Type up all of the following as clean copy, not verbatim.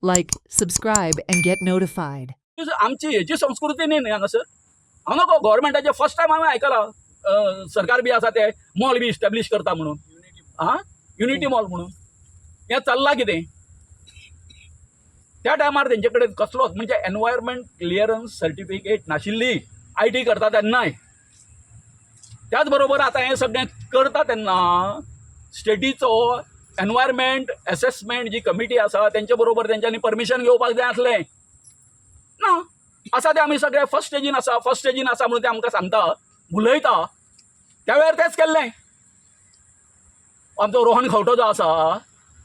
Like, subscribe, and get notified. आमची हेची संस्कृती न्ही हांगासर हांगा गव्हर्मेंटाचे फर्स्ट टायम हांवें आयकलां सरकार बी आसा ते मॉल बी इस्टॅब्लिश करता म्हणून युनिटी मॉल म्हणून हें चल्लां कितें त्या टायमार तेंचे कडेन कसलोच म्हणजे एनवायरमेंट क्लियरन्स सर्टिफिकेट नाशिल्ली IT करता तेन्नाय त्याच बरोबर आतां हें सगळें करता तेन्ना स्टेटीचो एनवायरमेंट असेसमेंट जी कमिटी आसा तेंचे बरोबर तेंच्यांनी परमिशन घेवपाक जाय आसलें ना आसा ते आमी सगळे फर्स्ट स्टेजीन आसा म्हणून ते आमकां सांगता उलयता त्या वेळार तेच केल्लें आमचो रोहन खंवटो जो आसा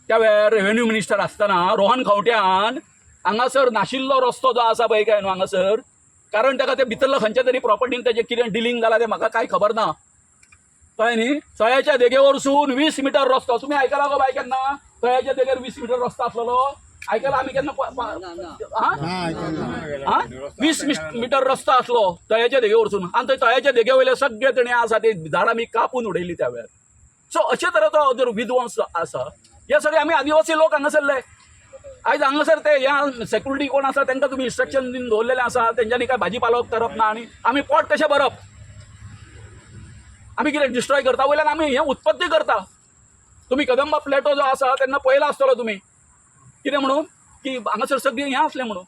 त्या वेळार रेव्हेन्यू मिनिस्टर आसतना रोहन खंवट्यान हांगासर नाशिल्लो रस्तो जो आसा पळय काय न्हू हांगासर कारण ताका ते भितरलो खंयच्या तरी प्रॉपर्टीन तेजें कितें डिलींग जालां तें म्हाका कांय खबर ना कळ्ळें न्ही तळ्याच्या देगे वरसून 20 मीटर रस्तो तुमी आयकला गो बाय केन्ना तळ्याच्या देगेर 20 मीटर रस्तो आसलेलो आयकला आमी केन्ना 20 मीटर रस्तो आसलो तळ्याच्या देगे वरसून आनी थंय तळ्याच्या देगे वयले सगळे तणे आसा ते झाडां आमी कापून उडयली त्या वेळार सो अशे तरेचो जर विध्वंस आसा हे सगळे आमी आदिवासी लोक हांगासरले आयज हांगासर ते ह्या सेक्युरिटी कोण आसा तांकां तुमी इन्स्ट्रक्शन दिवन दवरलेलें आसा तेंच्यांनी काय भाजीपालो करप ना आनी आमी पोट कशें भरप आमी कितें डिस्ट्रॉय करता वयल्यान आमी हें उत्पत्ती करता तुमी कदंबा प्लेटो जो आसा तेन्ना पळयला आसतलो तुमी कितें म्हणून की हांगासर सगळीं हें आसलें म्हणून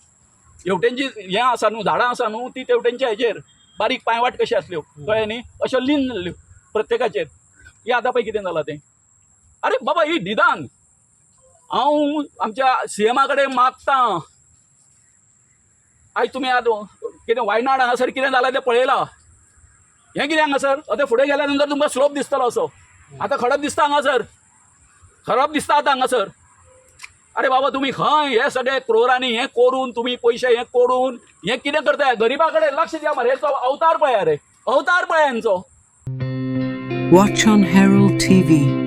हेवटेंची हें आसा न्हू झाडां आसा न्हू ती तेवटेंच्या हेचेर बारीक पांयवाट कशी आसल्यो कळ्ळें न्ही अश्यो लीन जाल्ल्यो प्रत्येकाचेर हे आतां पळय कितें जालां तें अरे बाबा ही निदान हांव आमच्या CMा कडेन मागतां आयज तुमी आतां कितें वायनाड हांगासर कितें जालां तें पळयलां हें कितें हांगासर आतां फुडें गेल्या नंतर तुमकां स्लोप दिसतलो असो आतां खडप दिसता हांगासर खराब दिसता आतां हांगासर अरे बाबा तुम्ही खंय हे सगळे क्रोरांनी हें करून तुम्ही पयशे हें करून हें कितें करताय गरिबा कडेन लक्ष द्या मरे हेचो अवतार पळया रे अवतार पळया हेंचो Watch on Herald TV.